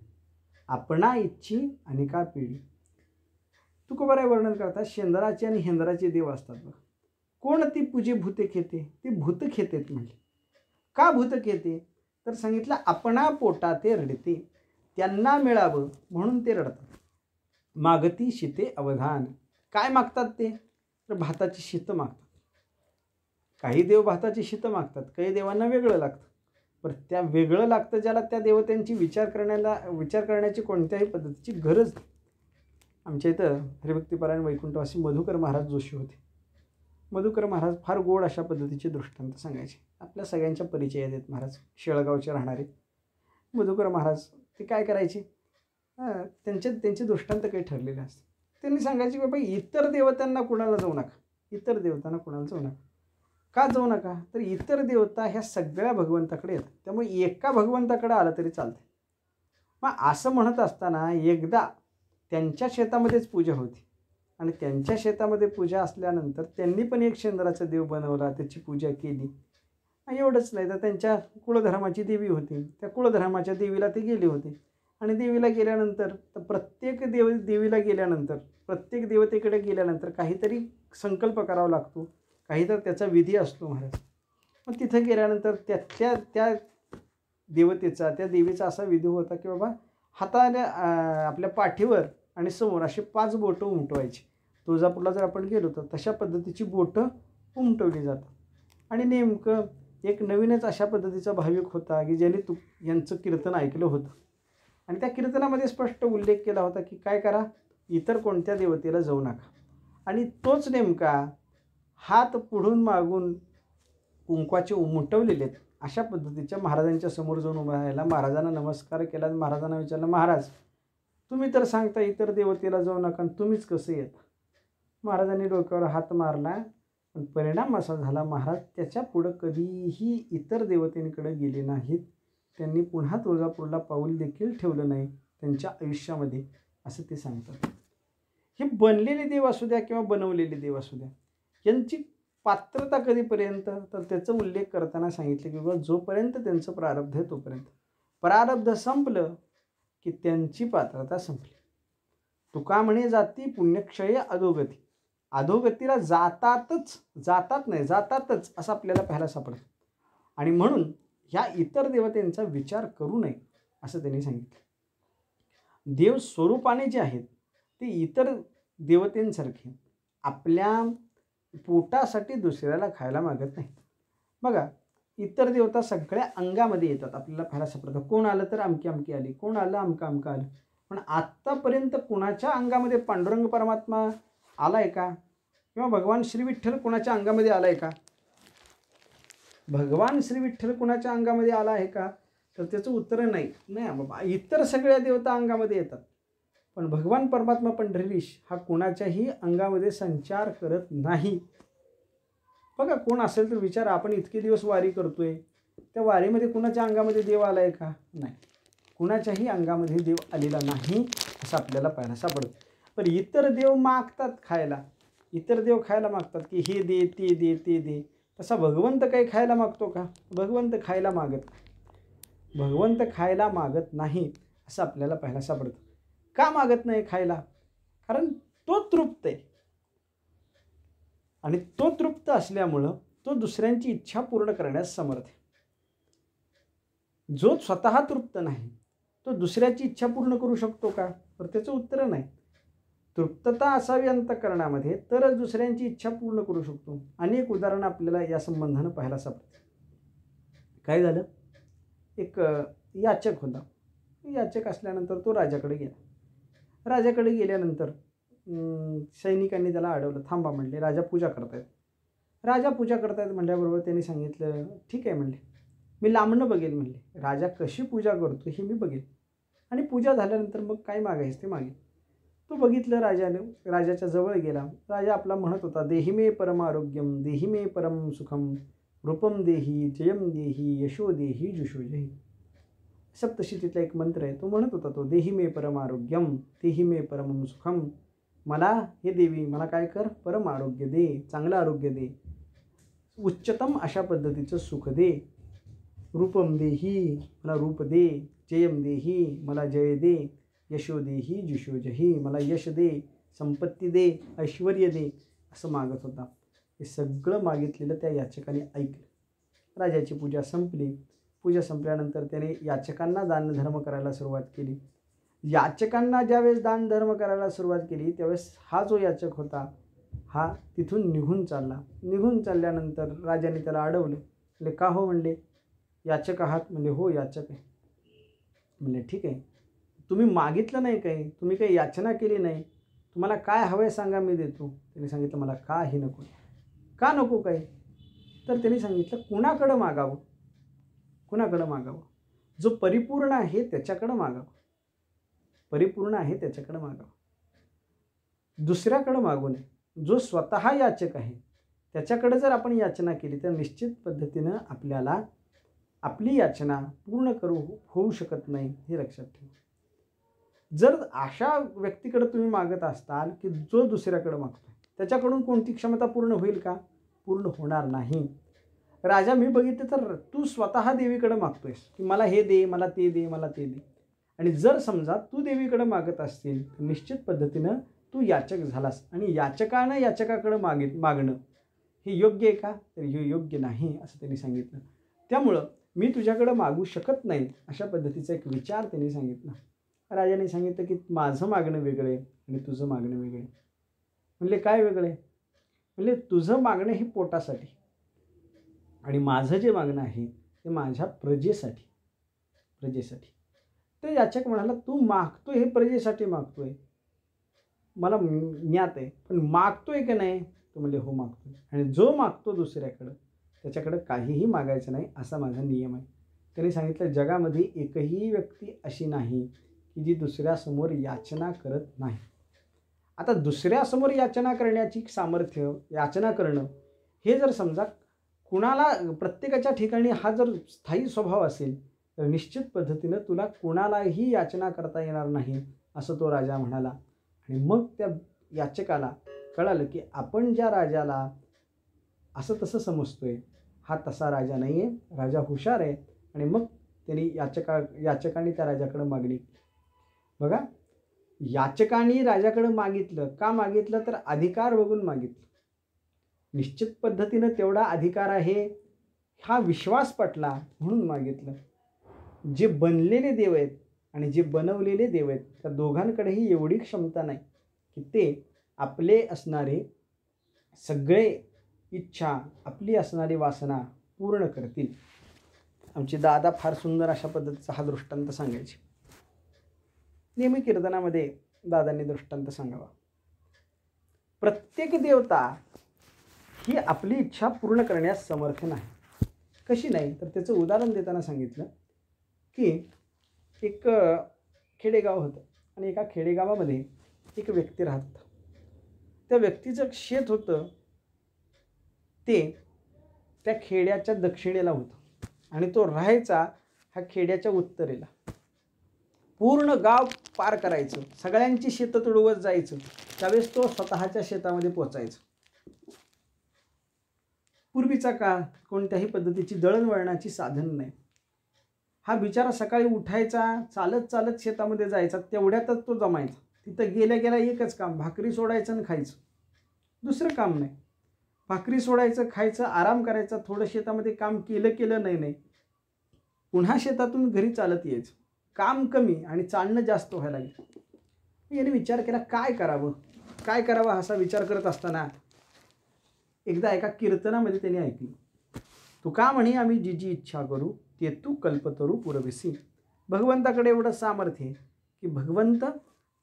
आपणा इच्छी अनेका पिढी. तुकोबाराय वर्णन करतात शेंदराचे आणि हेंदराचे देव असतात बघ. कोणती पूजी भूते खेते, ते भूत खेतेत म्हणजे. का भूत खेते? तर सांगितलं आपणा पोटा ते रडते, त्यांना मिळावं म्हणून ते रडतात. मागती शिते अवधान. काय मागतात ते? तर भाताची शीतं मागतात. काही देव भाताची शीतं मागतात, काही देवांना वेगळं लागतं. पण त्या वेगळं लागतं ज्याला, त्या देवतांची विचार करण्याची कोणत्याही पद्धतीची गरज नाही. आमच्या इथं हरिभक्तीपरायण वैकुंठवासी मधुकर महाराज जोशी होते. मधुकर महाराज फार गोड अशा पद्धतीचे दृष्टांत सांगायचे. आपल्या सगळ्यांच्या परिचयात आहेत महाराज, शेळगावचे राहणारे मधुकर महाराज. ते काय करायचे, त्यांचे दृष्टांत काही ठरलेले असते. त्यांनी सांगायचे की बाबा इतर देवतांना कुणाला जाऊ नका, इतर देवतांना कुणाला जाऊ नका. का जाऊ नका? तर इतर देवता ह्या सगळ्या भगवंताकडे येतात, त्यामुळे एका भगवंताकडे आलं तरी चालते. मग असं म्हणत असताना एकदा त्यांच्या शेतामध्येच पूजा होती आणि त्यांच्या शेतामध्ये पूजा असल्यानंतर त्यांनी पण एक शेंदराचा देव बनवला, त्याची पूजा केली. एवढंच नाही तर त्यांच्या कुळधर्माची देवी होती, त्या कुळधर्माच्या देवीला ते गेले होते आणि देवीला गेल्यानंतर तर प्रत्येक देवीला गेल्यानंतर प्रत्येक देवतेकडे गेल्यानंतर काहीतरी संकल्प करावा लागतो, काहीतरी त्याचा विधी असतो महाराज. मग तिथं गेल्यानंतर त्या देवतेचा त्या देवीचा असा विधी होता की बाबा हाताने आपल्या पाठीवर आणि समोर असे 5 बोटं उमटवायची. तुळजापूरला जर आपण गेलो तर तशा पद्धतीची बोटं उमटवली जातात. आणि नेमकं एक नवीनच अशा पद्धतीचा भाविक होता की ज्याने यांचं कीर्तन ऐकलं होतं आणि त्या कीर्तनामध्ये स्पष्ट उल्लेख केला होता की काय करा, इतर कोणत्या देवतेला जाऊ नका. आणि तोच नेमका हात पुढून मागून कुंकवाचे उमटवलेले आहेत अशा पद्धतीच्या महाराजांच्या समोर जाऊन उभा राहिला. महाराजांना नमस्कार केला. महाराजांना विचारलं, महाराज तुम्ही तर सांगता इतर देवतेला जाऊ नका, तुम्हीच कसं येता? महाराजांनी डोक्यावर हात मारला. पण परिणाम असा झाला, महाराज त्याच्या पुढं कधीही इतर देवतेंकडे गेले नाहीत. त्यांनी पुन्हा तुळजापूरला पाऊल देखील ठेवलं नाही त्यांच्या आयुष्यामध्ये, असं ते सांगतात. हे बनलेले देव असू द्या किंवा बनवलेले देव असू द्या, यांची पात्रता कधीपर्यंत, तर त्याचा उल्लेख करताना सांगितलं की बाबा जोपर्यंत त्यांचं प्रारब्ध आहे तोपर्यंत. प्रारब्ध संपलं की त्यांची पात्रता संपली. तुका म्हणे जाती पुण्यक्षय अधोगती. अधोगतीला जातातच असं आपल्याला पाहायला सापडतं. आणि म्हणून ह्या इतर देवतेंचा विचार करू नये असं त्यांनी सांगितलं. देव स्वरूपाने जे आहेत ते इतर देवतेंसारखे आपल्या पोटासाठी दुसऱ्याला खायला मागत नाहीत. बघा, इतर देवता सगळ्या अंगामध्ये येतात आपल्याला पाहायला सापडतं. कोण आलं तर अमकी अमकी आली, कोण आलं अमकं आलं. पण आत्तापर्यंत कुणाच्या अंगामध्ये पांडुरंग परमात्मा आलाय का? किंवा भगवान श्री विठ्ठल कुणाच्या अंगामध्ये आलाय का? भगवान श्री विठ्ठल कुणाच्या अंगामध्ये आला आहे का? तर त्याचं उत्तर नाही बाबा. इतर सगळ्या देवता अंगामध्ये येतात, पण भगवान परमात्मा पंढरीश हा कुणाच्याही अंगामध्ये संचार करत नाही. बघा, कोण असेल तर विचारा. आपण इतके दिवस वारी करतोय, त्या वारीमध्ये कुणाच्या अंगामध्ये देव आलाय का? नाही, कुणाच्याही अंगामध्ये देव आलेला नाही असं आपल्याला पाहायला सापडतं. पण इतर देव मागतात खायला, इतर देव खायला मागतात की हे दे, ते दे, ते दे. तसा भगवंत काही खायला मागतो का? भगवंत खायला मागत नाही. भगवंत खायला मागत नाही असं आपल्याला पाहायला सापडतं. का मागत नाही खायला? कारण तो तृप्त आहे. आणि तो तृप्त असल्यामुळं तो दुसऱ्यांची इच्छा पूर्ण करण्यास समर्थ आहे. जो स्वतः तृप्त नाही तो दुसऱ्याची इच्छा पूर्ण करू शकतो का? तर त्याचं उत्तर नाही. तृप्तता असावी अंतःकरणामध्ये तरच दुसऱ्यांची इच्छा पूर्ण करू शकतो. अनेक उदाहरणं आपल्याला या संबंधानं पाहायला सापडतात. काय झालं, एक याचक होता. याचक असल्यानंतर तो राजाकडे गेला. राजाकडे गेल्यानंतर सैनिकांनी त्याला अडवलं. थांबा म्हणले, राजा पूजा करतायत. राजा पूजा करतायत म्हणल्याबरोबर त्यांनी सांगितलं, ठीक आहे म्हणले, मी लांबणं बघेल म्हणले. राजा कशी पूजा करतो हे मी बघेल, आणि पूजा झाल्यानंतर मग काय मागायचं ते मागेल. तो बघितलं राजाने, राजाच्या जवळ गेला. राजा आपला म्हणत होता, देहि मे परम आरोग्यम, देहि मे परम सुखम, रूपम देही, जयम देही, यशो देही, जुषो जही. सप्तशतीतला एक मंत्र आहे, तो म्हणत होता तो, देहि मे परम आरोग्यम, देहि मे परम सुखम. मला हे देवी, मला काय कर, परम आरोग्य दे, चांगलं आरोग्य दे, उच्चतम अशा पद्धतीचं सुख दे. रूपम देही, मला रूप दे. जयम देही, मला जय दे. यशो देही, जुषो जही, मला यश दे, संपत्ती दे, ऐश्वर्य दे, असं मागत होता. हे सगळं मागितलेलं त्या याचकाने ऐकलं. राजाची पूजा संपली. पूजा संपल्यानंतर त्याने याचकांना दानधर्म करायला सुरुवात केली. याचकांना ज्यावेळेस दानधर्म करायला सुरुवात केली त्यावेळेस हा जो याचक होता हा तिथून निघून चालला. निघून चालल्यानंतर राजाने त्याला अडवलं. म्हणजे का हो म्हणले, याचक आहात? म्हणजे हो याचक आहे. म्हणले ठीक आहे, तुम्ही मागितलं नाही काही, तुम्ही काही याचना केली नाही, तुम्हाला काय हवं आहे सांगा, मी देतो. त्यांनी सांगितलं मला काही नको. का नको काही? तर त्यांनी सांगितलं कुणाकडं मागावं, कुणाकडं मागावं? जो परिपूर्ण आहे त्याच्याकडं मागावं, परिपूर्ण आहे त्याच्याकडं मागावं, दुसऱ्याकडं मागू नये. जो स्वतः याचक आहे त्याच्याकडे जर आपण याचना केली तर निश्चित पद्धतीनं आपल्याला आपली याचना पूर्ण होऊ शकत नाही, हे लक्षात ठेवा. जर अशा व्यक्तीकडे तुम्ही मागत असताल की जो दुसऱ्याकडे मागतो त्याच्याकडून कोणती क्षमता पूर्ण होईल का? पूर्ण होणार नाही. राजा मी बघितलं तर तू स्वतः देवीकडे मागतोयस की मला हे दे, मला ते दे, मला ते दे. आणि जर समजा तू देवीकडे मागत असतील तर निश्चित पद्धतीनं तू याचक झालास, आणि याचकानं याचकाकडं मागणं हे योग्य आहे का? तर हे योग्य नाही असं त्यांनी सांगितलं. त्यामुळं मी तुझ्याकडं मागू शकत नाही अशा पद्धतीचा एक विचार त्यांनी सांगितला. राजाने सांगितलं की माझं मागणं वेगळं आहे आणि तुझं मागणं वेगळं आहे. म्हणले काय वेगळं आहे? म्हणले तुझं मागणं हे पोटासाठी आणि माझं जे मागणं आहे ते माझ्या प्रजेसाठी. तर याचक म्हणाला तू मागतोय हे प्रजेसाठी मागतोय, मला ज्ञात आहे, पण मागतोय की नाही? तो म्हणले हो मागतोय, आणि जो मागतो दुसऱ्याकडं त्याच्याकडं काहीही मागायचं नाही असा माझा नियम आहे. त्यांनी सांगितलं जगामध्ये एकही व्यक्ती अशी नाही की जी दुसऱ्यासमोर याचना करत नाही. आता दुसऱ्यासमोर याचना करण्याची सामर्थ्य, याचना करणं हे जर समजा कुणाला, प्रत्येकाच्या ठिकाणी हा जर स्थायी स्वभाव असेल तर निश्चित पद्धतीनं तुला कुणालाही याचना करता येणार नाही असं तो राजा म्हणाला. आणि मग त्या याचकाला कळालं की आपण ज्या राजाला असं तसं समजतोय हा तसा राजा नाही आहे, राजा हुशार आहे. आणि मग त्यांनी याचकाने त्या राजाकडं मागणी केली. बघा, याचकाने राजाकडं मागितलं का? मागितलं तर अधिकार बघून मागितलं. निश्चित पद्धतीनं तेवढा अधिकार आहे हा विश्वास पटला म्हणून मागितलं. जे बनलेले देव आहेत आणि जे बनवलेले देव आहेत त्या दोघांकडेही एवढी क्षमता नाही की ते आपले असणारे सगळे इच्छा, आपली असणारी वासना पूर्ण करतील. आमचे दादा फार सुंदर अशा पद्धतीचा हा दृष्टांत सांगायचे. नेहमी कीर्तनामध्ये दादांनी दृष्टांत सांगावा. प्रत्येक देवता ही आपली इच्छा पूर्ण करण्यास समर्थ नाही. कशी नाही? तर त्याचं उदाहरण देताना सांगितलं की एक खेडेगाव होतं आणि एका खेडेगावामध्ये एक व्यक्ती राहत होता. त्या व्यक्तीचं शेत होतं ते त्या खेड्याच्या दक्षिणेला होतं आणि तो राहायचा हा खेड्याच्या उत्तरेला. पूर्ण गाव पार करायचं, सगळ्यांची शेतं तुडवत जायचं, त्यावेळेस तो स्वतःच्या शेतामध्ये पोचायचा. पूर्वीचा काळ कोणत्याही पद्धतीची दळणवळणाची साधन नाही. हा बिचारा सकाळी उठायचा, चालत चालत शेतामध्ये जायचा, तेवढ्यातच तो जमायचा. तिथं गेल्या गेल्या एकच काम, भाकरी सोडायचं आणि खायचं, दुसरं काम नाही. भाकरी सोडायचं, खायचं, आराम करायचा, थोडं शेतामध्ये काम केलं नाही, पुन्हा शेतातून घरी चालत यायचं. काम कमी आणि चालणं जास्त व्हायला लागलं. याने विचार केला काय करावं असा विचार करत असताना एकदा एका कीर्तनामध्ये त्यांनी ऐकलं, तू का म्हणे आम्ही जी जी इच्छा करू ते तू कल्पतरू पुरविसी. भगवंताकडे एवढं सामर्थ्य आहे की भगवंत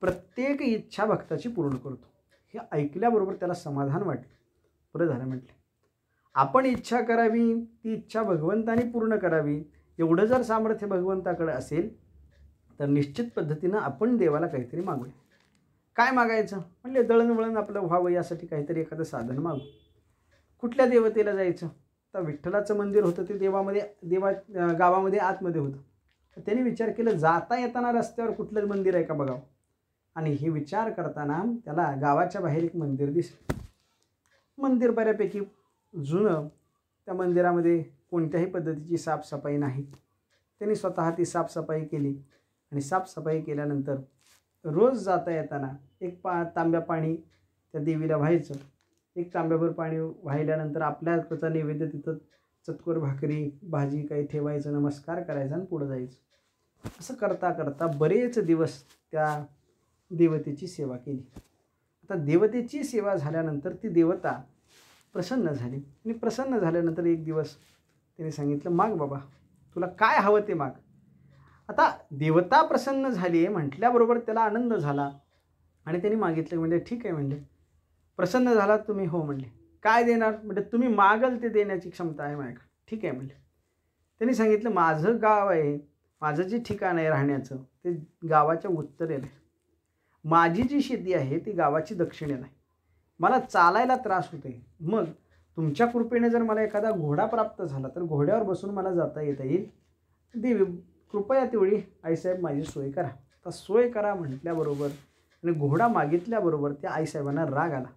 प्रत्येक इच्छा भक्ताची पूर्ण करतो. हे ऐकल्याबरोबर त्याला समाधान वाटलं. बरं झालं म्हटलं, आपण इच्छा करावी, ती इच्छा भगवंताने पूर्ण करावी, एवढं जर सामर्थ्य भगवंताकडे असेल तर निश्चित पद्धतीनं आपण देवाला काहीतरी मागूया. काय मागायचं? म्हणले दळणवळण आपलं व्हावं यासाठी काहीतरी एखादं साधन मागू. कुठल्या देवतेला जायचं? तर विठ्ठलाचं मंदिर होतं ते गावामध्ये आतमध्ये होतं. तर त्याने विचार केला जाता येताना रस्त्यावर कुठलं मंदिर आहे का बघावं. आणि हे विचार करताना त्याला गावाच्या बाहेर एक मंदिर दिसलं. मंदिर बऱ्यापैकी जुनं, त्या मंदिरामध्ये कोणत्याही पद्धतीची साफसफाई नाही. त्यांनी स्वतः ती साफसफाई केली आणि साफसफाई केल्यानंतर रोज जाता येताना एक तांब्या पाणी त्या देवीला व्हायचं. एक तांब्याभर पाणी वाहिल्यानंतर आपल्याचा नैवेद्य तिथं चतकोर भाकरी भाजी काही ठेवायचं, नमस्कार करायचा आणि पुढं जायचं. असं करता करता बरेच दिवस त्या देवतेची सेवा केली. आता देवतेची सेवा झाल्यानंतर ती देवता प्रसन्न झाली आणि प्रसन्न झाल्यानंतर एक दिवस त्याने सांगितलं माग बाबा, तुला काय हवं ते माग. आता देवता प्रसन्न झाली आहे म्हटल्याबरोबर त्याला आनंद झाला आणि त्यांनी मागितलं. म्हणजे ठीक आहे म्हणले, प्रसन्न झाला तुम्ही? हो म्हणले. काय देणार? म्हणजे तुम्ही मागल ते देण्याची क्षमता आहे माझ्याकडे. ठीक आहे म्हणले. त्यांनी सांगितलं माझं गाव आहे, माझं जे ठिकाण आहे राहण्याचं ते गावाच्या उत्तरेला आहे, माझी जी शेती आहे ती गावाची दक्षिणेला आहे, मला चालायला त्रास होते. मग तुमच्या कृपेने जर मला एखादा घोडा प्राप्त झाला तर घोड्यावर बसून मला जाता येता येईल. देवी कृपया तेवढी आईसाहेब माझी सोय करा. तर सोय करा म्हटल्याबरोबर आणि घोडा मागितल्याबरोबर त्या आईसाहेबांना राग आला.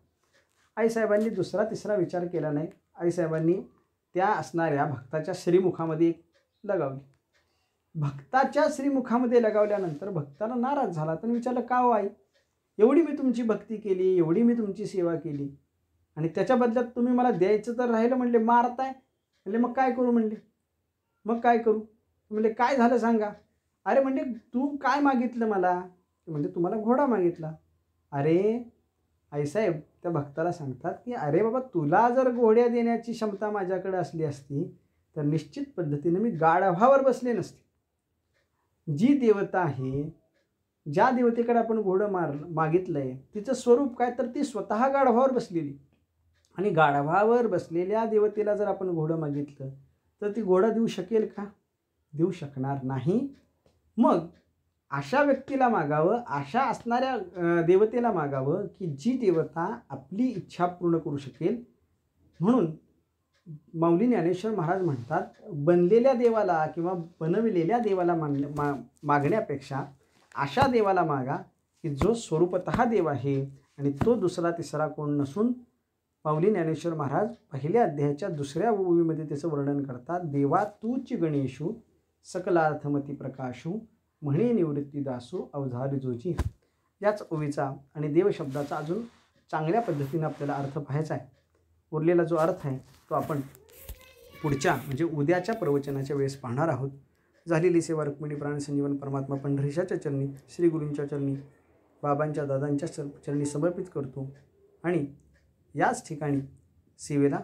आईसाहेबांनी दुसरा तिसरा विचार केला नाही. आईसाहेबांनी त्या असणाऱ्या भक्ताच्या श्रीमुखामध्ये एक लगावली भक्ताच्या श्रीमुखामध्ये लगावल्यानंतर भक्ताला नाराज झाला. तर विचारलं, का हो आई, एवढी मी तुमची भक्ती केली, एवढी मी तुमची सेवा केली, आणि त्याच्या बदल्यात तुम्ही मला द्यायचं तर राहिलं म्हणले, मारताय. म्हणले मग काय करू म्हणले, मग काय करू म्हणले, काय झालं सांगा. अरे म्हणजे तू काय मागितलं मला. म्हणजे तुम्हाला घोडा मागितला. अरे आईसाहेब त्या भक्ताला सांगतात की अरे बाबा, तुला जर घोड्या देण्याची क्षमता माझ्याकडे असली असती तर निश्चित पद्धतीने मी गाढवावर बसले नसते. जी देवता आहे, ज्या देवतेकडे आपण घोडं मागितलंय, तिचं स्वरूप काय, तर ती स्वतः गाढवावर बसलेली. आणि गाढवावर बसलेल्या देवतेला जर आपण घोडं मागितलं तर ती घोडा देऊ शकेल का, देऊ शकणार नाही. मग अशा व्यक्तीला मागावं, अशा असणाऱ्या देवतेला मागावं की जी देवता आपली इच्छा पूर्ण करू शकेल. म्हणून माऊली ज्ञानेश्वर महाराज म्हणतात, बनलेल्या देवाला किंवा बनविलेल्या देवाला मागण्यापेक्षा अशा देवाला मागा की जो स्वरूपतः देव आहे आणि तो दुसरा तिसरा कोण नसून माऊली ज्ञानेश्वर महाराज पहिल्या अध्यायाच्या दुसऱ्या ओवीमध्ये त्याचं वर्णन करतात. देवा तूच गणेशू सकलार्थमती प्रकाशू म्हणे निवृत्ती दासू अवधारी जोजी. याच ओवीचा आणि देव शब्दाचा अजून चांगल्या पद्धतीने आपल्याला अर्थ पाहायचा आहे. उरलेला जो अर्थ आहे तो आपण पुढच्या म्हणजे उद्याच्या प्रवचनाच्या वेळेस पाहणार आहोत. झालेली सेवा रुक्मिणी प्राणसंजीवन परमात्मा पंढरीशाच्या चरणी, श्री गुरूंच्या चरणी, बाबांच्या दादांच्या चरणी समर्पित करतो आणि याच ठिकाणी सेवेला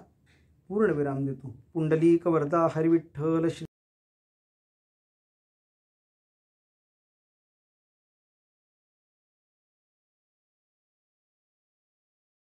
पूर्ण विराम देतो. पुंडलिक वरदा हरिविठ्ठल श्री